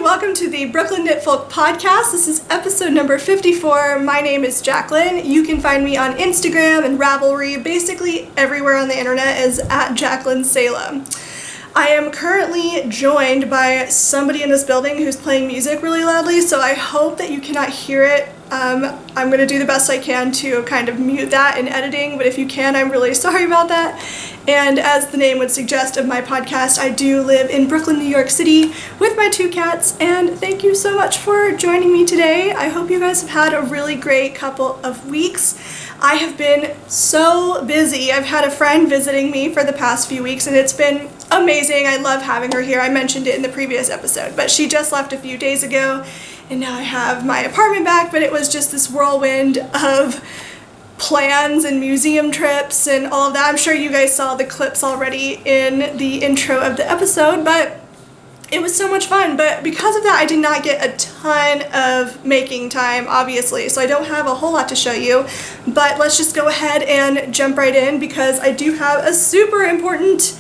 Welcome to the Brooklyn Knitfolk podcast. This is episode number 54. My name is Jaclyn. You can find me on Instagram and Ravelry, basically everywhere on the internet is at Jaclyn Salem. I am currently joined by somebody in this building who's playing music really loudly, so I hope that you cannot hear it. I'm going to do the best I can to kind of mute that in editing, but if you can, I'm really sorry about that. And as the name would suggest of my podcast, I do live in Brooklyn, New York City with my two cats, and thank you so much for joining me today. I hope you guys have had a really great couple of weeks. I have been so busy. I've had a friend visiting me for the past few weeks, and it's been amazing. I love having her here. I mentioned it in the previous episode, but she just left a few days ago, and now I have my apartment back, but it was just this whirlwind of plans and museum trips and all of that. I'm sure you guys saw the clips already in the intro of the episode, but it was so much fun. But because of that, I did not get a ton of making time, obviously, so I don't have a whole lot to show you. But let's just go ahead and jump right in, because I do have a super important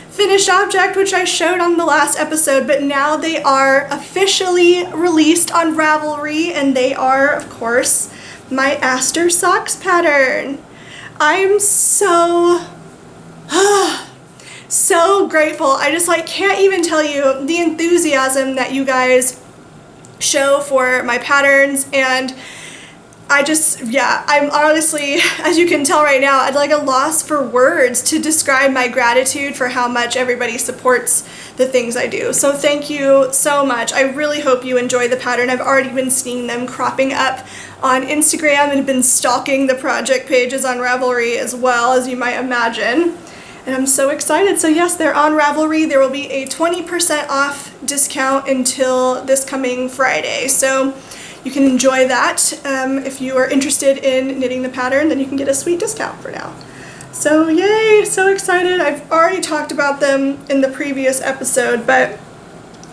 finished object which I showed on the last episode, but now they are officially released on Ravelry, and they are, of course, my Astor Socks pattern. I'm so grateful. I just can't even tell you the enthusiasm that you guys show for my patterns, and I'm honestly, as you can tell right now, I'd like a loss for words to describe my gratitude for how much everybody supports the things I do. So thank you so much. I really hope you enjoy the pattern. I've already been seeing them cropping up on Instagram and been stalking the project pages on Ravelry as well, as you might imagine. And I'm so excited. So yes, they're on Ravelry. There will be a 20% off discount until this coming Friday. So you can enjoy that. If you are interested in knitting the pattern, then you can get a sweet discount for now. So yay, so excited. I've already talked about them in the previous episode, but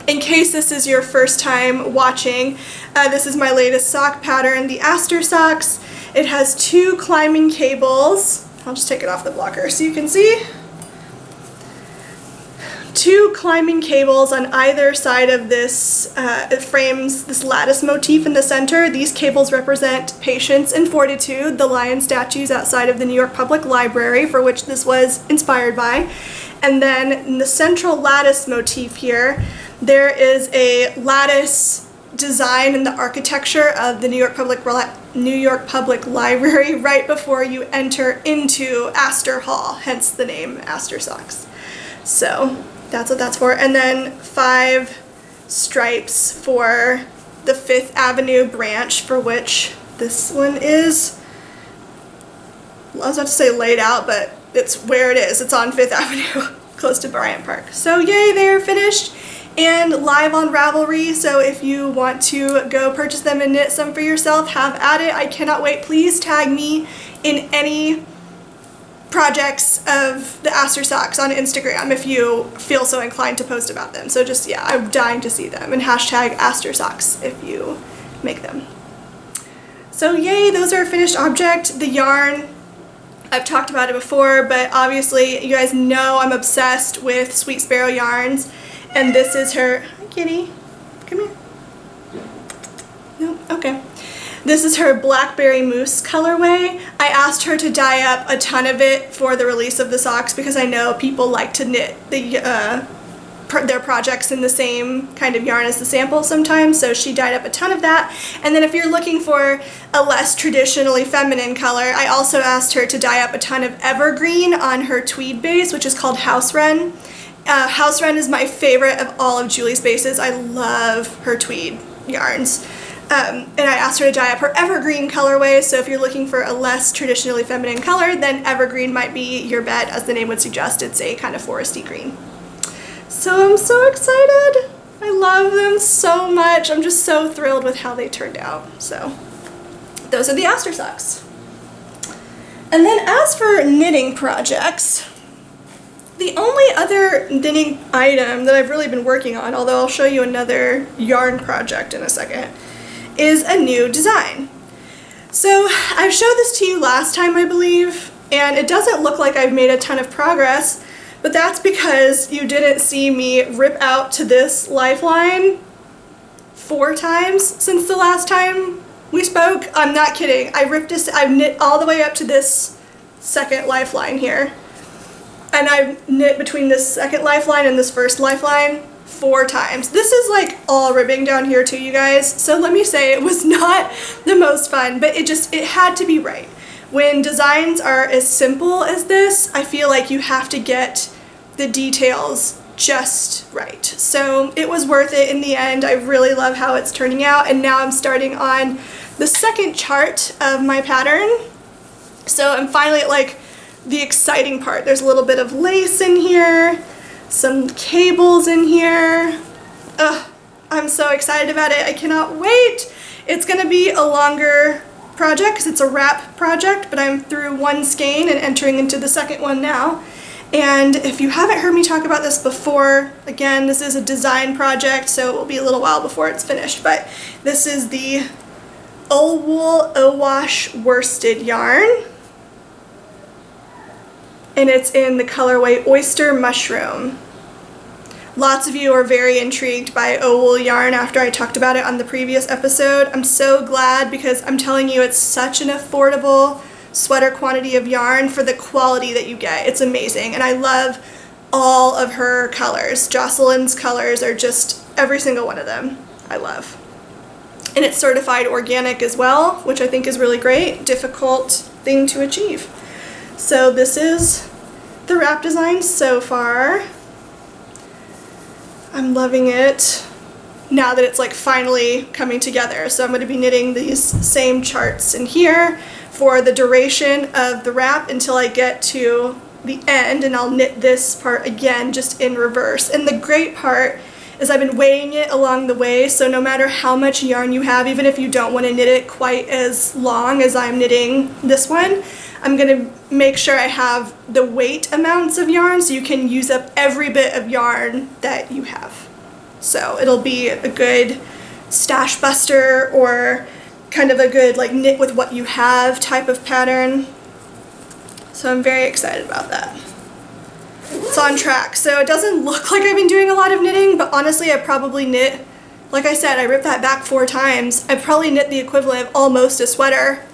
in case this is your first time watching, this is my latest sock pattern, the Astor Socks. It has 2 climbing cables. I'll just take it off the blocker so you can see. two climbing cables on either side of this. It frames this lattice motif in the center. These cables represent patience and fortitude, the lion statues outside of the New York Public Library, for which this was inspired by. And then in the central lattice motif here, there is a lattice design in the architecture of the New York Public Library right before you enter into Astor Hall, hence the name Astor Socks. So that's what that's for. And then 5 stripes for the 5th Avenue branch, for which this one is, I was about to say laid out, but it's where it is. It's on 5th Avenue, close to Bryant Park. So yay, they're finished and live on Ravelry. So if you want to go purchase them and knit some for yourself, have at it. I cannot wait. Please tag me in any projects of the Astor Socks on Instagram if you feel so inclined to post about them. So just, yeah, I'm dying to see them. And hashtag Astor Socks if you make them. So yay, those are a finished object. The yarn, I've talked about it before, but obviously you guys know I'm obsessed with Sweet Sparrow yarns. And this is her, hi kitty, come here. No, okay. This is her Blackberry Mousse colorway. I asked her to dye up a ton of it for the release of the socks because I know people like to knit their projects in the same kind of yarn as the sample sometimes, so she dyed up a ton of that. And then if you're looking for a less traditionally feminine color, I also asked her to dye up a ton of evergreen on her tweed base, which is called House Wren. House Wren is my favorite of all of Julie's bases. I love her tweed yarns. And I asked her to dye up her evergreen colorway, so if you're looking for a less traditionally feminine color, then evergreen might be your bet. As the name would suggest, it's a kind of foresty green. So I'm so excited. I love them so much. I'm just so thrilled with how they turned out. So those are the Astor Socks. And then as for knitting projects, the only other knitting item that I've really been working on, although I'll show you another yarn project in a second, is a new design. So I showed this to you last time, I believe, and it doesn't look like I've made a ton of progress, but that's because you didn't see me rip out to this Lifeline 4 times since the last time we spoke. I'm not kidding. I've knit all the way up to this second Lifeline here. And I've knit between this second Lifeline and this first Lifeline 4 times. This is like all ribbing down here too, you guys. So let me say it was not the most fun, but it had to be right. When designs are as simple as this, I feel like you have to get the details just right. So it was worth it in the end. I really love how it's turning out, and now I'm starting on the second chart of my pattern. So I'm finally at like the exciting part. There's a little bit of lace in here, some cables in here. Ugh, I'm so excited about it. I cannot wait. It's gonna be a longer project because it's a wrap project, but I'm through one skein and entering into the second one now. And if you haven't heard me talk about this before, again, this is a design project, so it will be a little while before it's finished, but this is the Wool O-Wash worsted yarn. And it's in the colorway Oyster Mushroom. Lots of you are very intrigued by O-Wool yarn after I talked about it on the previous episode. I'm so glad because I'm telling you it's such an affordable sweater quantity of yarn for the quality that you get. It's amazing, and I love all of her colors. Jaclyn's colors are just every single one of them I love. And it's certified organic as well, which I think is really great. Difficult thing to achieve. So this is the wrap design so far. I'm loving it now that it's like finally coming together. So I'm going to be knitting these same charts in here for the duration of the wrap until I get to the end, and I'll knit this part again just in reverse. And the great part is I've been weighing it along the way, so no matter how much yarn you have, even if you don't want to knit it quite as long as I'm knitting this one, I'm going to make sure I have the weight amounts of yarn so you can use up every bit of yarn that you have. So it'll be a good stash buster or kind of a good like knit with what you have type of pattern. So I'm very excited about that. it's on track. So it doesn't look like I've been doing a lot of knitting, but honestly I probably knit, like I said, I ripped that back 4 times. I probably knit the equivalent of almost a sweater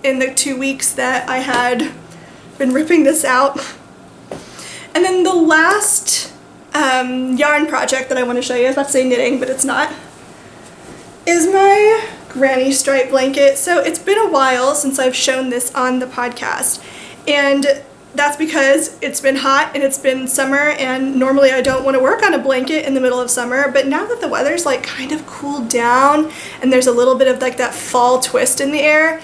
in the 2 weeks that I had been ripping this out. And then the last yarn project that I want to show you, I was about to say knitting, but it's not, is my granny stripe blanket. So it's been a while since I've shown this on the podcast, and that's because it's been hot and it's been summer, and normally I don't want to work on a blanket in the middle of summer, but now that the weather's like kind of cooled down and there's a little bit of like that fall twist in the air,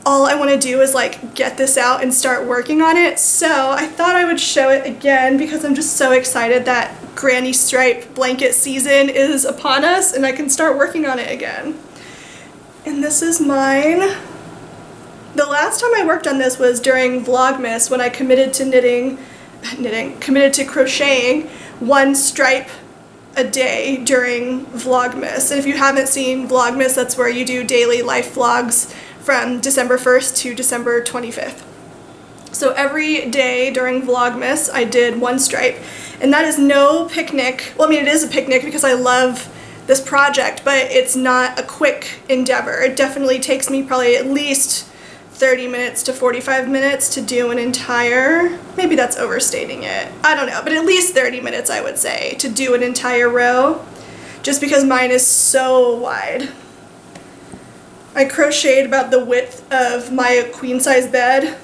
all I want to do is like get this out and start working on it. So I thought I would show it again because I'm just so excited that granny stripe blanket season is upon us and I can start working on it again. And this is mine. The last time I worked on this was during Vlogmas when I committed to crocheting 1 stripe a day during Vlogmas. And if you haven't seen Vlogmas, that's where you do daily life vlogs from December 1st to December 25th. So every day during Vlogmas I did 1 stripe, and that is no picnic. Well, I mean, it is a picnic because I love this project, but it's not a quick endeavor. It definitely takes me probably at least 30 minutes to 45 minutes to do an entire, maybe that's overstating it, I don't know, but at least 30 minutes I would say to do an entire row, just because mine is so wide. I crocheted about the width of my queen size bed.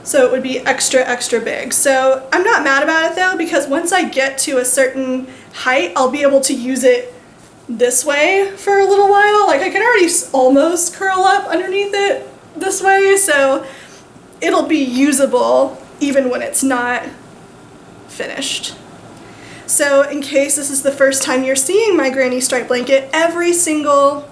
So it would be extra, extra big. So I'm not mad about it though, because once I get to a certain height, I'll be able to use it this way for a little while. Like I can already almost curl up underneath it this way, so it'll be usable even when it's not finished. So in case this is the first time you're seeing my granny stripe blanket, every single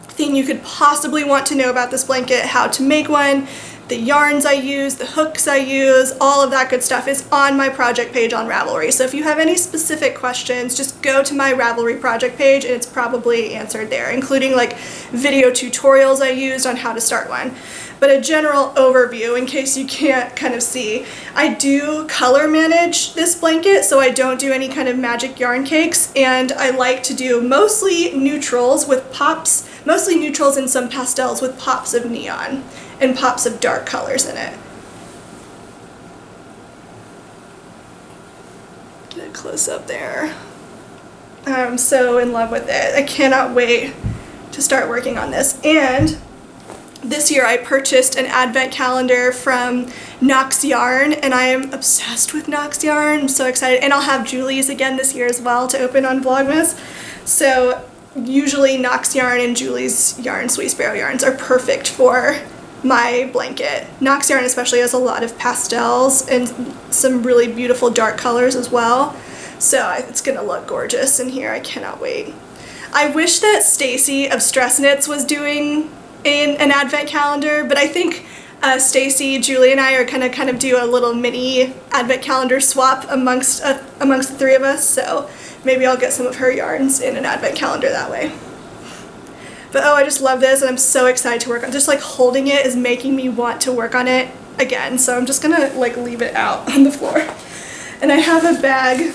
thing you could possibly want to know about this blanket, how to make one, the yarns I use, the hooks I use, all of that good stuff is on my project page on Ravelry. So if you have any specific questions, just go to my Ravelry project page and it's probably answered there, including like video tutorials I used on how to start one. But a general overview in case you can't kind of see. I do color manage this blanket, so I don't do any kind of magic yarn cakes, and I like to do mostly neutrals with pops, mostly neutrals and some pastels with pops of neon and pops of dark colors in it. Get a close up there. I'm so in love with it. I cannot wait to start working on this. And this year I purchased an advent calendar from Knox Yarn, and I am obsessed with Knox Yarn. I'm so excited. And I'll have Julie's again this year as well to open on Vlogmas. So usually Knox Yarn and Julie's Yarn, Sweet Sparrow yarns, are perfect for my blanket. Knox Yarn especially has a lot of pastels and some really beautiful dark colors as well. So it's gonna look gorgeous in here. I cannot wait. I wish that Stacy of Stress Knits was doing an advent calendar, but I think Stacy, Julie, and I are gonna kind of do a little mini advent calendar swap amongst the 3 of us, so maybe I'll get some of her yarns in an advent calendar that way. But oh, I just love this and I'm so excited to work on it. Just like holding it is making me want to work on it again, so I'm just gonna like leave it out on the floor. And I have a bag.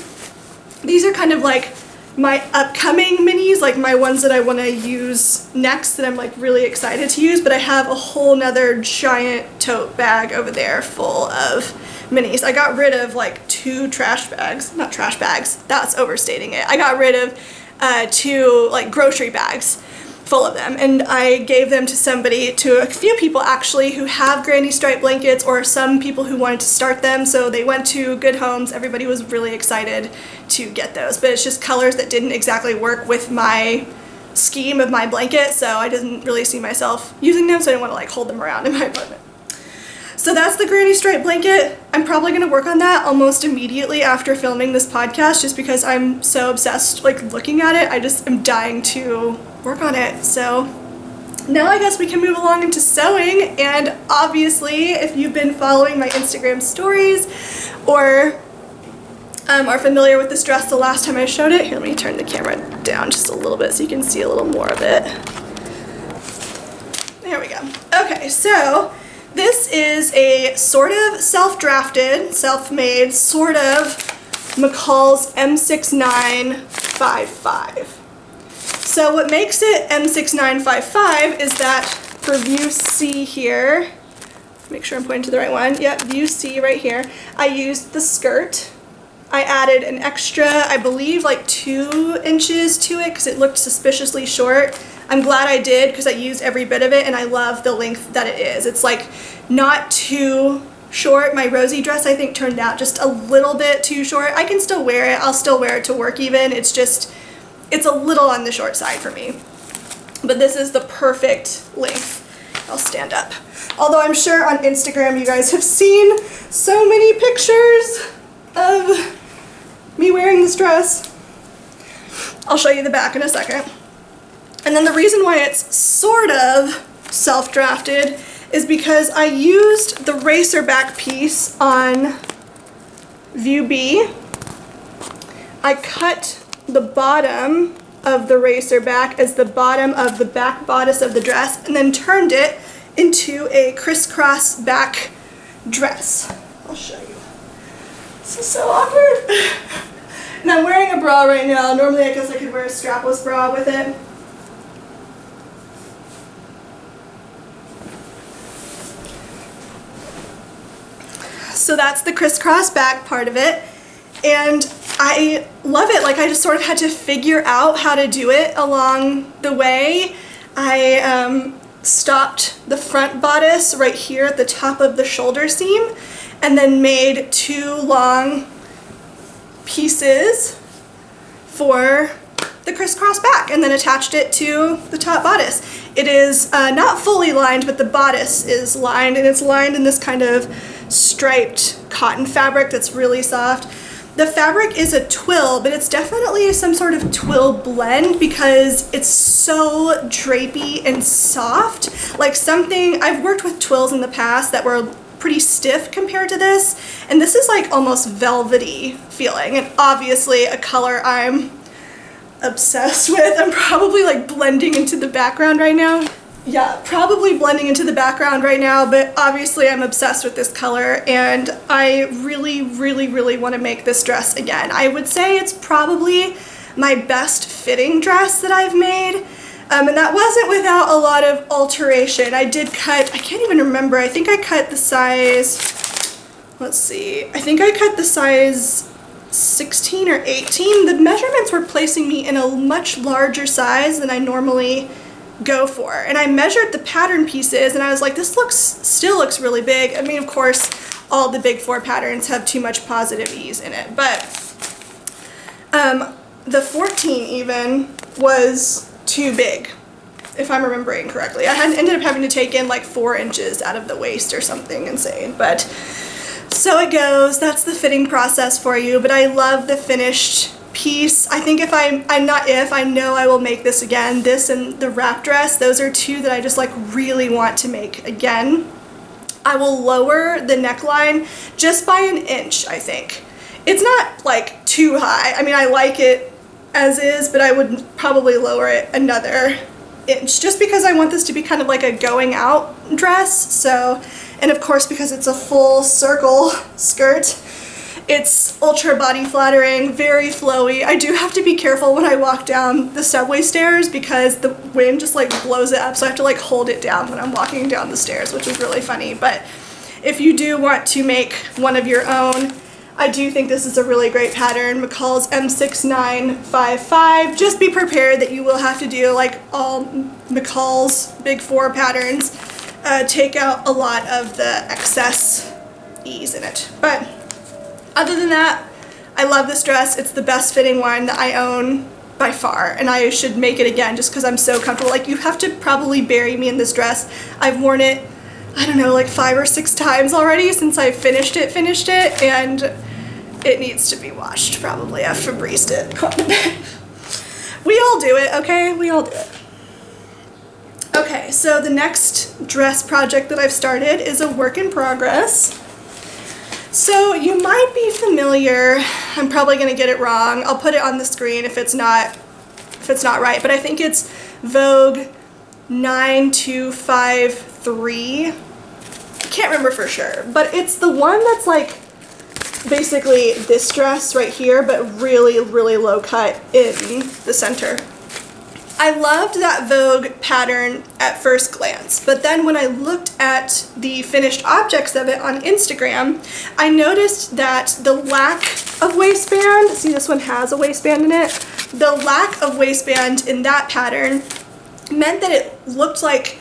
These are kind of like my upcoming minis, like my ones that I want to use next that I'm like really excited to use, but I have a whole nother giant tote bag over there full of minis. I got rid of like 2 trash bags, not trash bags, that's overstating it. I got rid of 2 like grocery bags full of them, and I gave them to a few people actually who have granny stripe blankets, or some people who wanted to start them, so they went to Good Homes. Everybody was really excited to get those, but it's just colors that didn't exactly work with my scheme of my blanket, so I didn't really see myself using them, so I didn't want to like hold them around in my apartment. So that's the granny stripe blanket. I'm probably going to work on that almost immediately after filming this podcast, just because I'm so obsessed like looking at it. I just am dying to work on it. So now I guess we can move along into sewing, and obviously if you've been following my Instagram stories or are familiar with this dress the last time I showed it, here, let me turn the camera down just a little bit so you can see a little more of it. There we go. Okay, so This is a sort of self-drafted, self-made, sort of McCalls M6955. So what makes it M6955 is that for view C here, make sure I'm pointing to the right one, yep, view C right here, I used the skirt. I added an extra, I believe like 2 inches to it because it looked suspiciously short. I'm glad I did because I used every bit of it and I love the length that it is. It's like not too short. My rosy dress I think turned out just a little bit too short. I can still wear it. I'll still wear it to work even. It's just, it's a little on the short side for me. But this is the perfect length. I'll stand up. Although I'm sure on Instagram you guys have seen so many pictures of me wearing this dress. I'll show you the back in a second. And then the reason why it's sort of self-drafted is because I used the racer back piece on view B. I cut the bottom of the racer back as the bottom of the back bodice of the dress and then turned it into a crisscross back dress. I'll show you. This is so awkward. And I'm wearing a bra right now. Normally I guess I could wear a strapless bra with it. So that's the crisscross back part of it. And I love it. Like I just sort of had to figure out how to do it along the way. I stopped the front bodice right here at the top of the shoulder seam and then made 2 long pieces for the crisscross back and then attached it to the top bodice. It is not fully lined, but the bodice is lined, and it's lined in this kind of striped cotton fabric that's really soft. The fabric is a twill, but it's definitely some sort of twill blend because it's so drapey and soft. Like something, I've worked with twills in the past that were pretty stiff compared to this, and this is like almost velvety feeling, and obviously a color I'm obsessed with. I'm probably like blending into the background right now. Yeah, probably blending into the background right now, but obviously I'm obsessed with this color and I really, really, really want to make this dress again. I would say it's probably my best fitting dress that I've made. And that wasn't without a lot of alteration. I did cut, I can't even remember, I think I cut the size, let's see, I think I cut the size 16 or 18. The measurements were placing me in a much larger size than I normally go for. And I measured the pattern pieces and I was like, this still looks really big. I mean, of course, all the big 4 patterns have too much positive ease in it, but the 14 even was too big, if I'm remembering correctly. I ended up having to take in like 4 inches out of the waist or something insane, but so it goes. That's the fitting process for you, but I love the finished piece. I think I know I will make this again. This and the wrap dress, those are 2 that I just like really want to make again. I will lower the neckline just by 1 inch, I think. It's not like too high. I mean, I like it as is, but I would probably lower it another inch just because I want this to be kind of like a going out dress. So, and of course because it's a full circle skirt, it's ultra body flattering, very flowy. I do have to be careful when I walk down the subway stairs because the wind just like blows it up, so I have to like hold it down when I'm walking down the stairs, which is really funny. But if you do want to make one of your own, I do think this is a really great pattern, McCalls M6955. Just be prepared that you will have to do, like all McCalls big 4 patterns, take out a lot of the excess ease in it. But other than that, I love this dress. It's the best fitting one that I own by far, and I should make it again just because I'm so comfortable. Like, you have to probably bury me in this dress. I've worn it, I don't know, like 5 or 6 times already since I finished it, and it needs to be washed probably. I've Febrezed it quite a bit. We all do it, okay? We all do it. Okay, so the next dress project that I've started is a work in progress. So you might be familiar, I'm probably gonna get it wrong. I'll put it on the screen if it's not right, but I think it's Vogue 9253 can't remember for sure, but it's the one that's like basically this dress right here, but really, really low cut in the center. I loved that Vogue pattern at first glance, but then when I looked at the finished objects of it on Instagram, I noticed that the lack of waistband, see this one has a waistband in it, the lack of waistband in that pattern meant that it looked like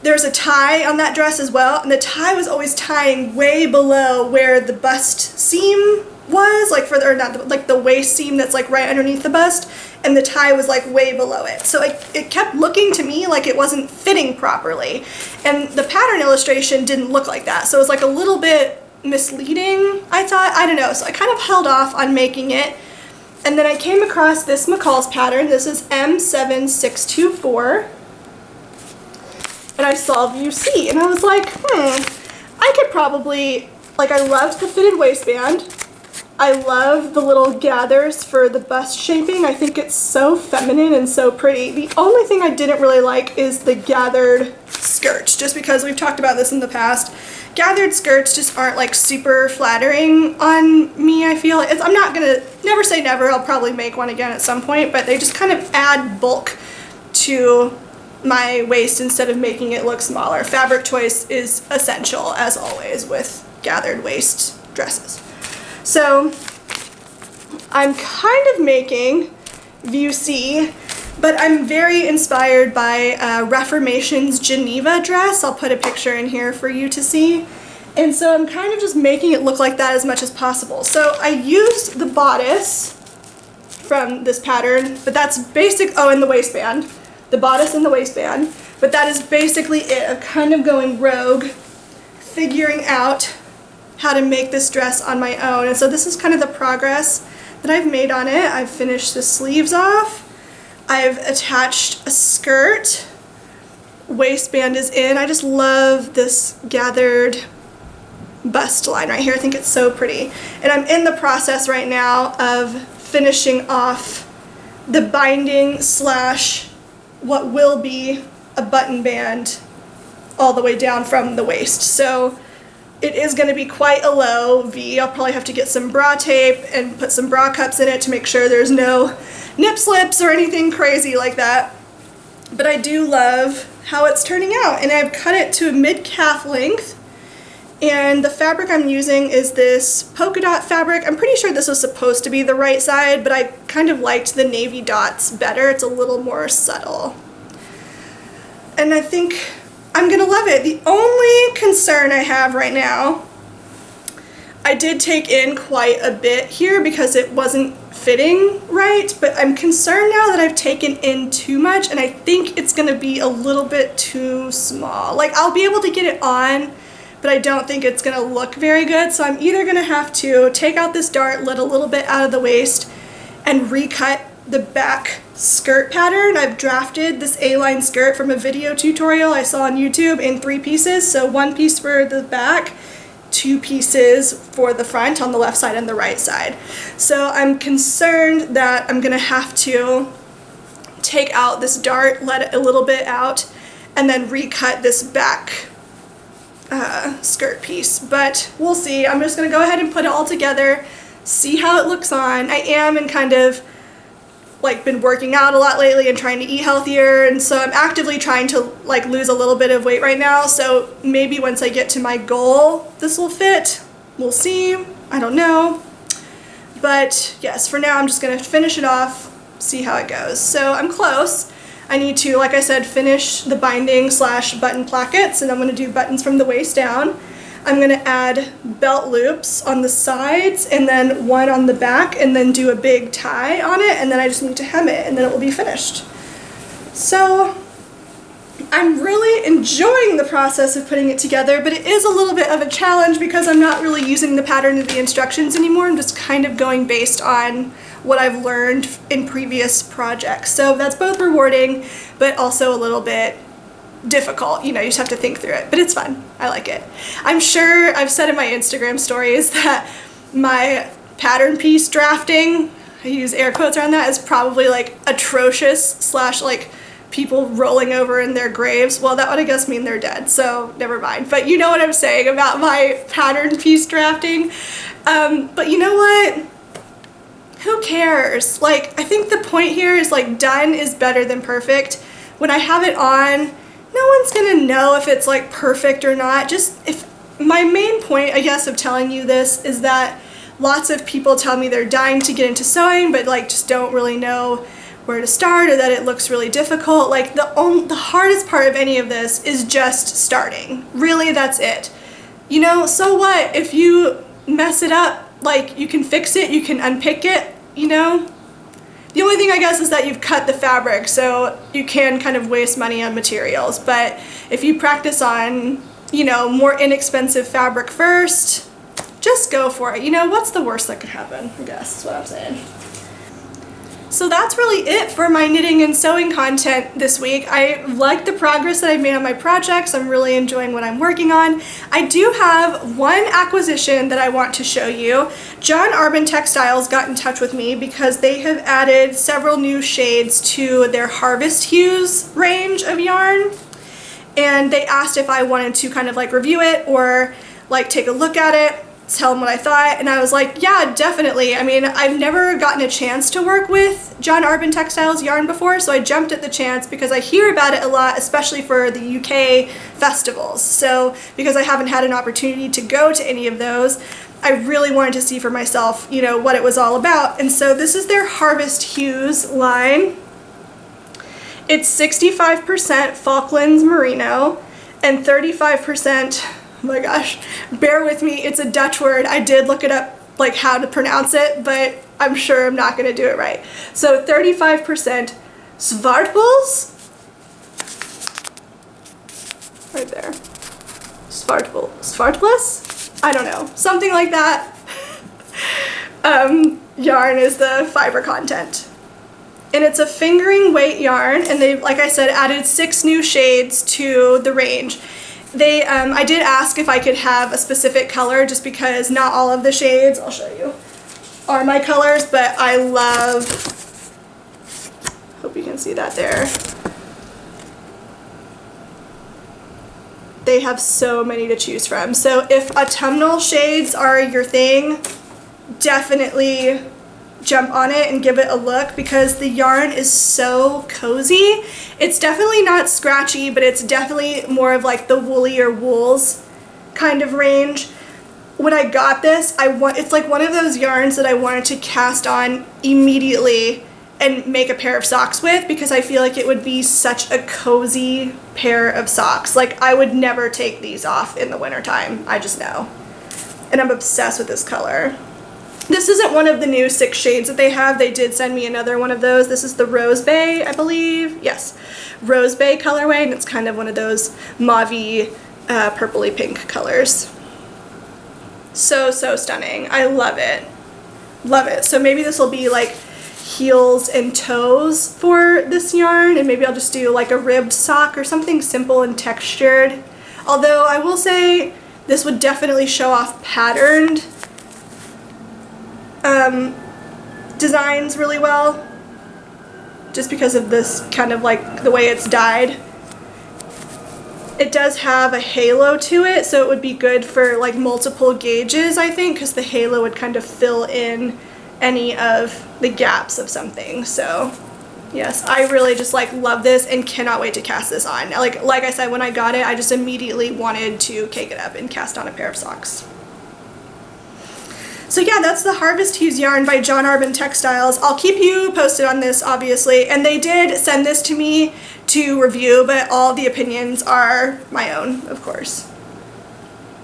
there's a tie on that dress as well, and the tie was always tying way below where the bust seam was, like further, or not, like the waist seam that's like right underneath the bust, and the tie was like way below it. So it kept looking to me like it wasn't fitting properly, and the pattern illustration didn't look like that, so it was like a little bit misleading, I thought. I don't know, so I kind of held off on making it, and then I came across this McCalls pattern. This is M7654, and I saw view C, and I was like, I could probably, like, I loved the fitted waistband. I love the little gathers for the bust shaping. I think it's so feminine and so pretty. The only thing I didn't really like is the gathered skirts, just because we've talked about this in the past. Gathered skirts just aren't like super flattering on me, I feel. I'm not gonna, never say never, I'll probably make one again at some point, but they just kind of add bulk to my waist instead of making it look smaller. Fabric choice is essential, as always, with gathered waist dresses. So I'm kind of making view C, but I'm very inspired by Reformation's Geneva dress. I'll put a picture in here for you to see. And so I'm kind of just making it look like that as much as possible. So I used the bodice from this pattern, but that's basic, oh, and the waistband. The bodice and the waistband, but that is basically it. I'm kind of going rogue, figuring out how to make this dress on my own. And so this is kind of the progress that I've made on it. I've finished the sleeves off. I've attached a skirt. Waistband is in. I just love this gathered bust line right here. I think it's so pretty. And I'm in the process right now of finishing off the binding slash what will be a button band all the way down from the waist. So it is going to be quite a low V. I'll probably have to get some bra tape and put some bra cups in it to make sure there's no nip slips or anything crazy like that. But I do love how it's turning out, and I've cut it to a mid-calf length, and the fabric I'm using is this polka dot fabric. I'm pretty sure this was supposed to be the right side, but I kind of liked the navy dots better. It's a little more subtle. And I think I'm gonna love it. The only concern I have right now, I did take in quite a bit here because it wasn't fitting right, but I'm concerned now that I've taken in too much, and I think it's gonna be a little bit too small. Like, I'll be able to get it on, but I don't think it's gonna look very good, so I'm either gonna have to take out this dart, let a little bit out of the waist, and recut the back skirt pattern. I've drafted this A-line skirt from a video tutorial I saw on YouTube in 3 pieces, so 1 piece for the back, 2 pieces for the front on the left side and the right side. So I'm concerned that I'm gonna have to take out this dart, let it a little bit out, and then recut this back skirt piece, but we'll see. I'm just gonna go ahead and put it all together, see how it looks on. I am in kind of like been working out a lot lately and trying to eat healthier, and so I'm actively trying to like lose a little bit of weight right now, so maybe once I get to my goal this will fit. We'll see. I don't know, but yes, for now I'm just gonna finish it off, see how it goes. So I'm close. I need to, like I said, finish the binding slash button plackets, and I'm going to do buttons from the waist down. I'm going to add belt loops on the sides and then one on the back, and then do a big tie on it, and then I just need to hem it, and then it will be finished. So I'm really enjoying the process of putting it together, but it is a little bit of a challenge because I'm not really using the pattern of the instructions anymore. I'm just kind of going based on what I've learned in previous projects. So that's both rewarding, but also a little bit difficult. You know, you just have to think through it, but it's fun. I like it. I'm sure I've said in my Instagram stories that my pattern piece drafting, I use air quotes around that, is probably like atrocious slash like people rolling over in their graves. Well, that would I guess mean they're dead, so never mind. But you know what I'm saying about my pattern piece drafting. But you know what? Who cares? Like, I think the point here is like done is better than perfect. When I have it on, no one's gonna know if it's like perfect or not. Just if my main point, I guess, of telling you this is that lots of people tell me they're dying to get into sewing, but like just don't really know where to start, or that it looks really difficult. Like the hardest part of any of this is just starting. Really, that's it. You know, so what if you mess it up? Like, you can fix it, you can unpick it, you know? The only thing I guess is that you've cut the fabric, so you can kind of waste money on materials. But if you practice on, you know, more inexpensive fabric first, just go for it. You know, what's the worst that could happen, I guess is what I'm saying. So that's really it for my knitting and sewing content this week. I like the progress that I've made on my projects. I'm really enjoying what I'm working on. I do have one acquisition that I want to show you. John Arbin Textiles got in touch with me because they have added several new shades to their Harvest Hues range of yarn. And they asked if I wanted to kind of like review it or like take a look at it, tell them what I thought, and I was like, yeah, definitely. I mean, I've never gotten a chance to work with John Arbin Textiles yarn before, so I jumped at the chance because I hear about it a lot, especially for the UK festivals. So because I haven't had an opportunity to go to any of those, I really wanted to see for myself, you know, what it was all about. And so this is their Harvest Hues line. It's 65% Falklands Merino and 35%, oh my gosh, bear with me, it's a Dutch word. I did look it up, like how to pronounce it, but I'm sure I'm not gonna do it right. So 35% Zwartwolves, right there. Zwartwolves? I don't know, something like that. Yarn is the fiber content. And it's a fingering weight yarn, and they, like I said, added 6 new shades to the range. They, I did ask if I could have a specific color just because not all of the shades, I'll show you, are my colors, but I love, hope you can see that there. They have so many to choose from. So if autumnal shades are your thing, definitely jump on it and give it a look because the yarn is so cozy. It's definitely not scratchy, but it's definitely more of like the woolly or wools kind of range. When I got this, it's like one of those yarns that I wanted to cast on immediately and make a pair of socks with because I feel like it would be such a cozy pair of socks. Like, I would never take these off in the wintertime. I just know. And I'm obsessed with this color. This isn't one of the new 6 shades that they have. They did send me another one of those. This is the Rose Bay, I believe. Yes, Rose Bay colorway, and it's kind of one of those mauve-y, purpley pink colors. So, so stunning. I love it. Love it. So maybe this will be like heels and toes for this yarn, and maybe I'll just do like a ribbed sock or something simple and textured. Although I will say this would definitely show off patterned designs really well, just because of this kind of like the way it's dyed. It does have a halo to it, so it would be good for like multiple gauges, I think, because the halo would kind of fill in any of the gaps of something. So yes, I really just like love this and cannot wait to cast this on. Like I said, when I got it, I just immediately wanted to cake it up and cast on a pair of socks. So yeah, that's the Harvest Hues yarn by John Arbin Textiles. I'll keep you posted on this, obviously, and they did send this to me to review, but all the opinions are my own, of course.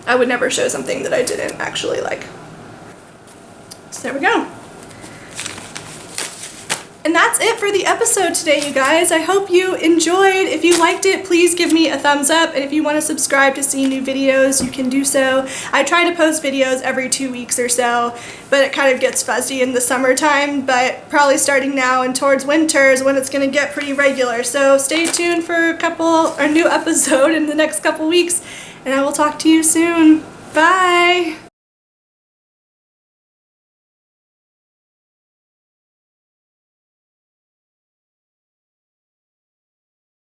I would never show something that I didn't actually like. So there we go. And that's it for the episode today, you guys. I hope you enjoyed. If you liked it, please give me a thumbs up. And if you want to subscribe to see new videos, you can do so. I try to post videos every 2 weeks or so, but it kind of gets fuzzy in the summertime. But probably starting now and towards winter is when it's going to get pretty regular. So stay tuned for a new episode in the next couple weeks. And I will talk to you soon. Bye!